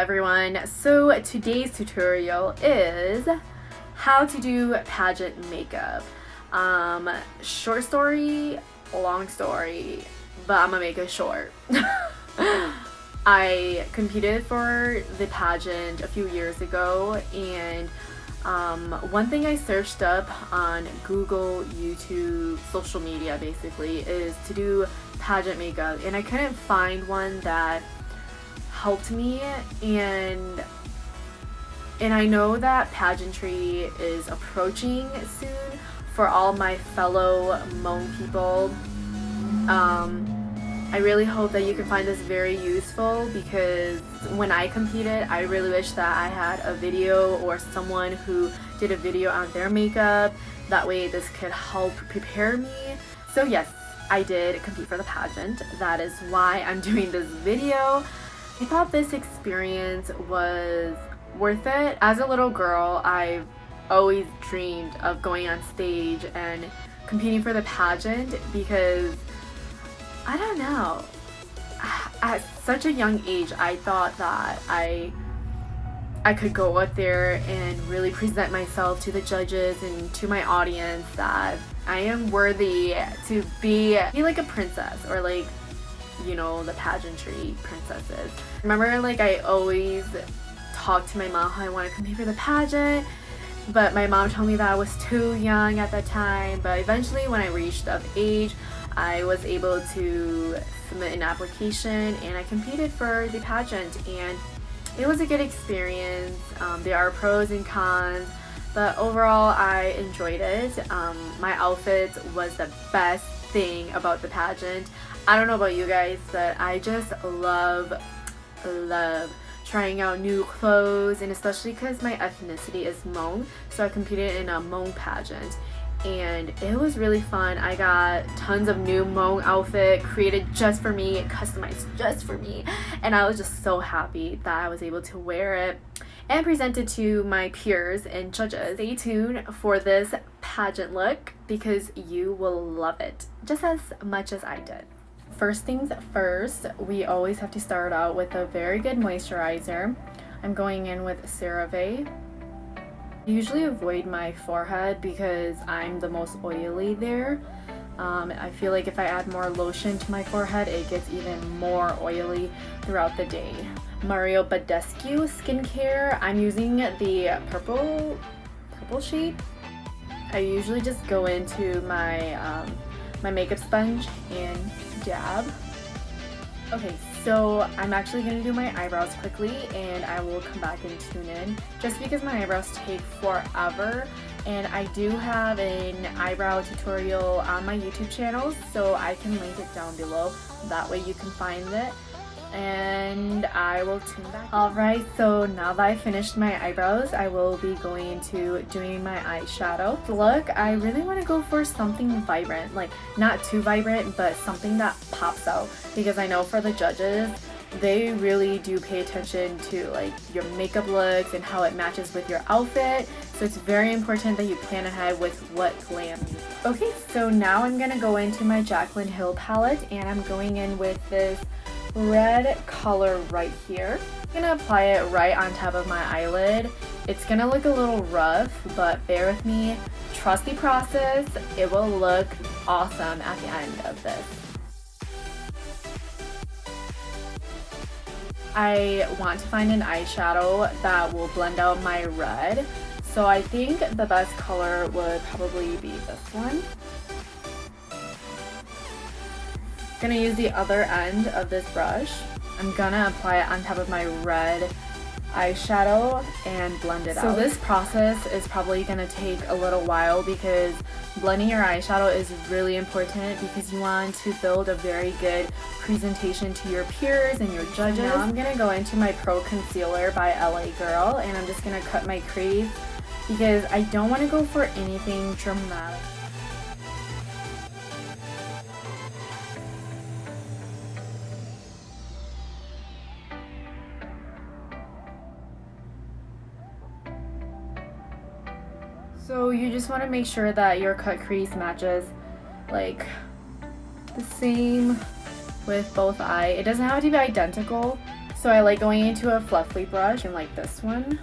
everyone, so today's tutorial is how to do pageant makeup. Short story, long story, but I'm gonna make it short. I competed for the pageant a few years ago, and one thing I searched up on Google, YouTube, social media basically, is to do pageant makeup, and I couldn't find one that helped me, and I know that pageantry is approaching soon for all my fellow Hmong people. I really hope that you can find this very useful, because when I competed, I really wish that I had a video or someone who did a video on their makeup. That way this could help prepare me. So yes, I did compete for the pageant. That is why I'm doing this video. I thought this experience was worth it. As a little girl, I've always dreamed of going on stage and competing for the pageant, because I don't know, at such a young age I thought that I could go up there and really present myself to the judges and to my audience that I am worthy to be like a princess, or like, you know, the pageantry princesses. Remember, like, I always talked to my mom how I want to compete for the pageant, but my mom told me that I was too young at that time. But eventually, when I reached of age, I was able to submit an application and I competed for the pageant, and it was a good experience. There are pros and cons, but overall I enjoyed it. My outfit was the best thing about the pageant. I don't know about you guys, but I just love trying out new clothes, and especially because my ethnicity is Hmong, so I competed in a Hmong pageant, and it was really fun. I got tons of new Hmong outfit created just for me, customized just for me, and I was just so happy that I was able to wear it and present it to my peers and judges. Stay tuned for this pageant look, because you will love it just as much as I did. First things first, we always have to start out with a very good moisturizer. I'm going in with CeraVe. I usually avoid my forehead because I'm the most oily there. I feel like if I add more lotion to my forehead, it gets even more oily throughout the day. Mario Badescu skincare. I'm using the purple shade. I usually just go into my my makeup sponge and dab. Okay, so I'm actually going to do my eyebrows quickly, and I will come back and tune in, just because my eyebrows take forever. And I do have an eyebrow tutorial on my YouTube channel, so I can link it down below. That way you can find it, and I will tune back. Alright, so now that I finished my eyebrows, I will be going into doing my eyeshadow. Look, I really want to go for something vibrant, like not too vibrant, but something that pops out, because I know for the judges, they really do pay attention to like your makeup looks and how it matches with your outfit. So it's very important that you plan ahead with what glam you. Okay, so now I'm gonna go into my Jaclyn Hill palette, and I'm going in with this red color right here. I'm gonna apply it right on top of my eyelid. It's gonna look a little rough, but bear with me. Trust the process. It will look awesome at the end of this. I want to find an eyeshadow that will blend out my red, so I think the best color would probably be this one. I'm gonna use the other end of this brush. I'm gonna apply it on top of my red eyeshadow and blend it out. So this process is probably gonna take a little while, because blending your eyeshadow is really important, because you want to build a very good presentation to your peers and your judges. Now I'm gonna go into my Pro Concealer by LA Girl, and I'm just gonna cut my crease, because I don't want to go for anything dramatic. So you just want to make sure that your cut crease matches like the same with both eyes. It doesn't have to be identical, So I like going into a fluffy brush and like this one.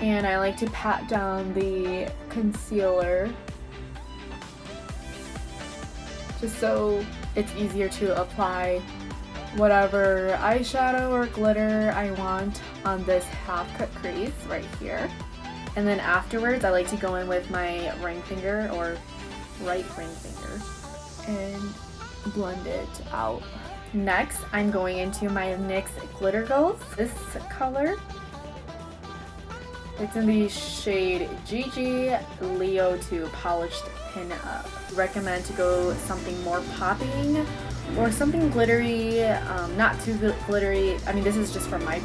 And I like to pat down the concealer just so it's easier to apply whatever eyeshadow or glitter I want on this half cut crease right here. And then afterwards I like to go in with my ring finger or right ring finger and blend it out. Next, I'm going into my NYX Glitter Ghost. This color, it's in the shade GG Leo 2 Polished Pin Up. Recommend to go something more popping or something glittery, not too glittery. I mean, this is just for my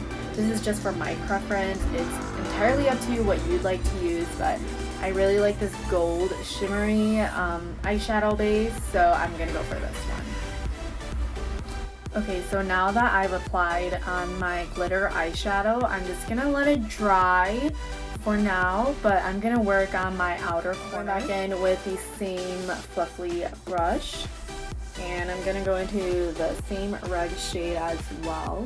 preference. It's entirely up to you what you'd like to use, but I really like this gold shimmery eyeshadow base, so I'm gonna go for this one. Okay, so now that I've applied on my glitter eyeshadow, I'm just gonna let it dry for now, but I'm gonna work on my outer corner. Back in with the same fluffy brush, and I'm gonna go into the same red shade as well.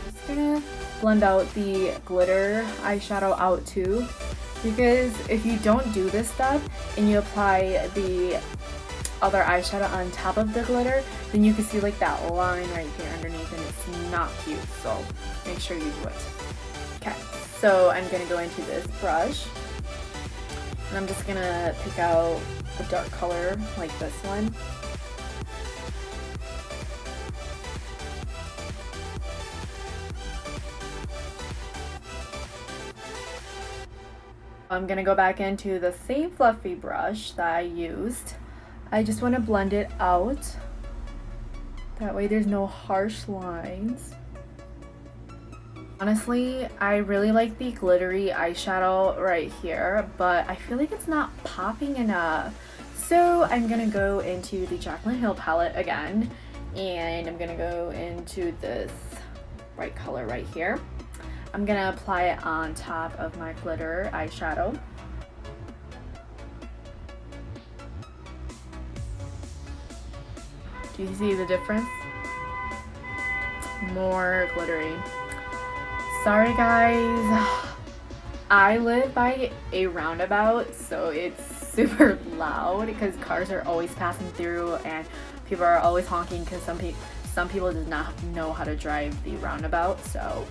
Just gonna blend out the glitter eyeshadow out too, because if you don't do this step and you apply the other eyeshadow on top of the glitter, then you can see like that line right here underneath, and it's not cute, so make sure you do it. Okay, so I'm gonna go into this brush and I'm just gonna pick out a dark color like this one. I'm gonna go back into the same fluffy brush that I used. I just want to blend it out. That way there's no harsh lines. Honestly, I really like the glittery eyeshadow right here, but I feel like it's not popping enough. So I'm gonna go into the Jaclyn Hill palette again, and I'm gonna go into this bright color right here. I'm gonna apply it on top of my glitter eyeshadow. Do you see the difference? More glittery. Sorry guys, I live by a roundabout, so it's super loud because cars are always passing through and people are always honking because some people do not know how to drive the roundabout, so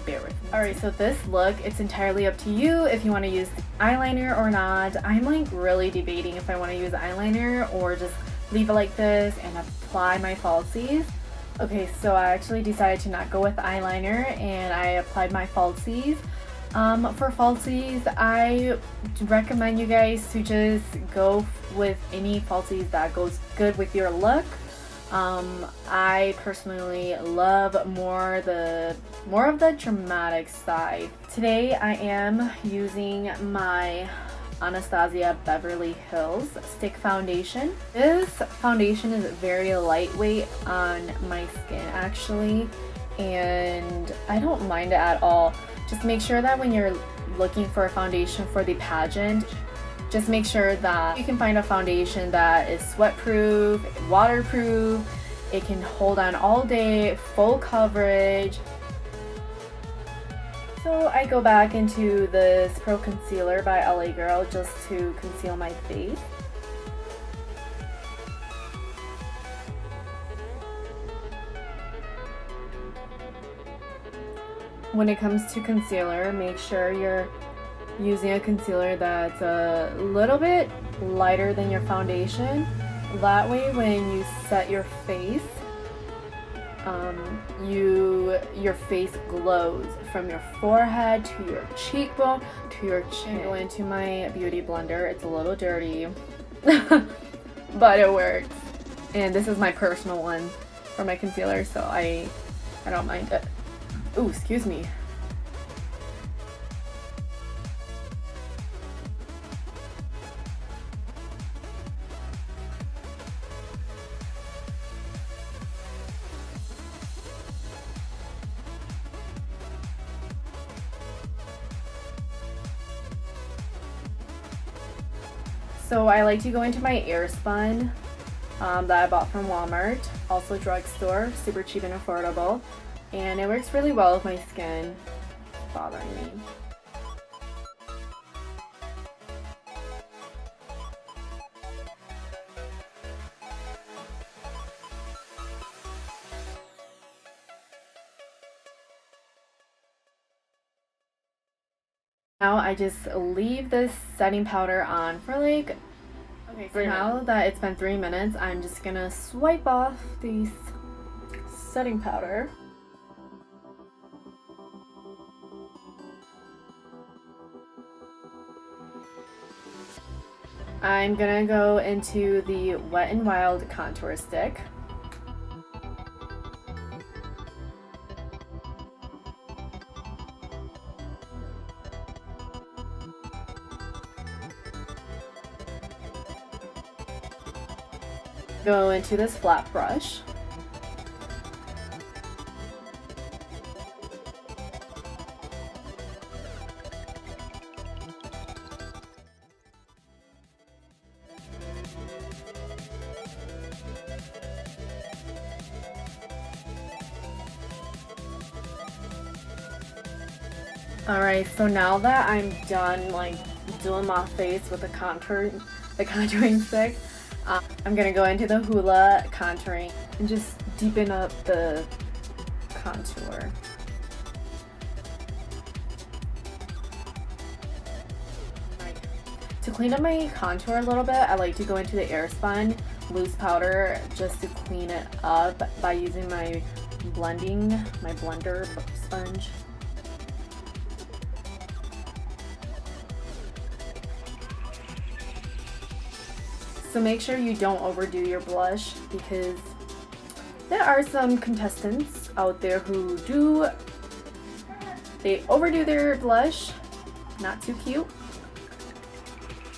bear with me. Alright, so this look, it's entirely up to you if you want to use eyeliner or not. I'm like really debating if I want to use eyeliner or just leave it like this and apply my falsies. Okay, so I actually decided to not go with eyeliner and I applied my falsies. For falsies, I recommend you guys to just go with any falsies that goes good with your look. I personally love more of the dramatic side. Today I am using my Anastasia Beverly Hills Stick Foundation. This foundation is very lightweight on my skin actually, and I don't mind it at all. Just make sure that when you're looking for a foundation for the pageant, just make sure that you can find a foundation that is sweat proof, waterproof, it can hold on all day, full coverage. So I go back into this Pro Concealer by LA Girl just to conceal my face. When it comes to concealer, make sure you're using a concealer that's a little bit lighter than your foundation. That way when you set your face, your face glows from your forehead to your cheekbone to your chin. I go into my beauty blender. It's a little dirty, but it works. And this is my personal one for my concealer, so I don't mind it. Ooh, excuse me. So I like to go into my Airspun that I bought from Walmart, also drugstore, super cheap and affordable, and it works really well with my skin. It's bothering me. Now I just leave this setting powder on for like, okay, so now that it's been 3 minutes, I'm just gonna swipe off the setting powder. I'm gonna go into the Wet n Wild contour stick. Go into this flat brush. Alright, so now that I'm done like doing my face with the contouring stick, I'm gonna go into the Hoola contouring and just deepen up the contour. To clean up my contour a little bit, I like to go into the Airspun loose powder just to clean it up by using my blender sponge. So make sure you don't overdo your blush, because there are some contestants out there who they overdo their blush. Not too cute.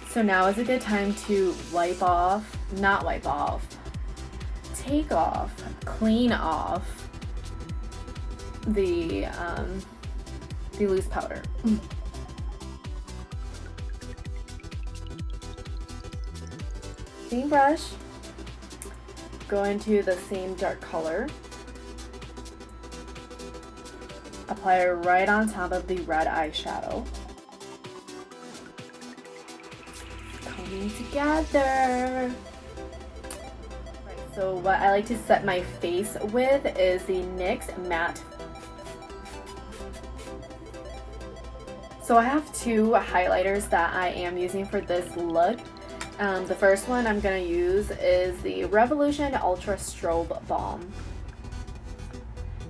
So now is a good time to take off, clean off the loose powder. Same brush, go into the same dark color, apply it right on top of the red eyeshadow. Coming together. Right, so what I like to set my face with is the NYX Matte. So I have two highlighters that I am using for this look. The first one I'm going to use is the Revolution Ultra Strobe Balm.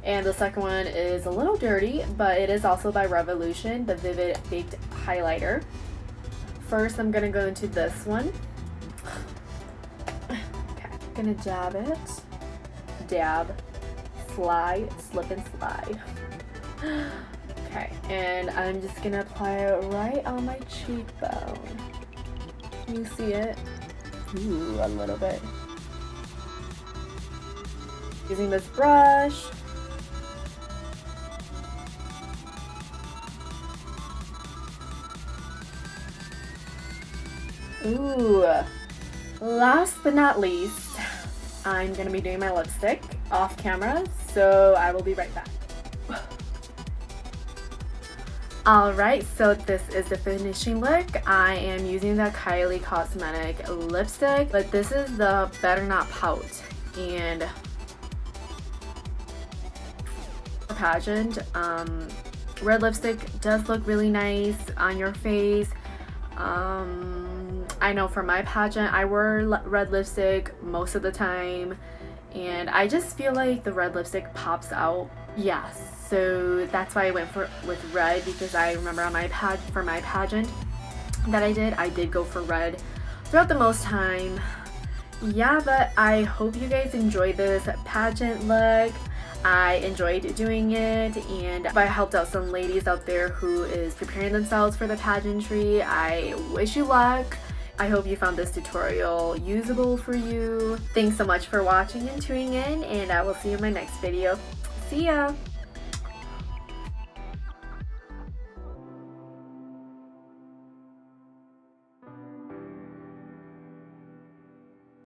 And the second one is a little dirty, but it is also by Revolution, the Vivid Baked Highlighter. First, I'm going to go into this one. Okay, I'm going to dab it. Dab, slide, slip and slide. Okay, and I'm just going to apply it right on my cheekbone. You see it? Ooh, a little bit. Using this brush. Ooh, last but not least, I'm gonna be doing my lipstick off camera, so I will be right back. Alright, so this is the finishing look. I am using the Kylie Cosmetic lipstick, but this is the Better Not Pout. And for pageant, red lipstick does look really nice on your face. I know for my pageant, I wear red lipstick most of the time, and I just feel like the red lipstick pops out. Yes. So that's why I went with red, because I remember on for my pageant that I did go for red throughout the most time. Yeah, but I hope you guys enjoyed this pageant look. I enjoyed doing it, and if I helped out some ladies out there who is preparing themselves for the pageantry, I wish you luck. I hope you found this tutorial usable for you. Thanks so much for watching and tuning in, and I will see you in my next video. See ya!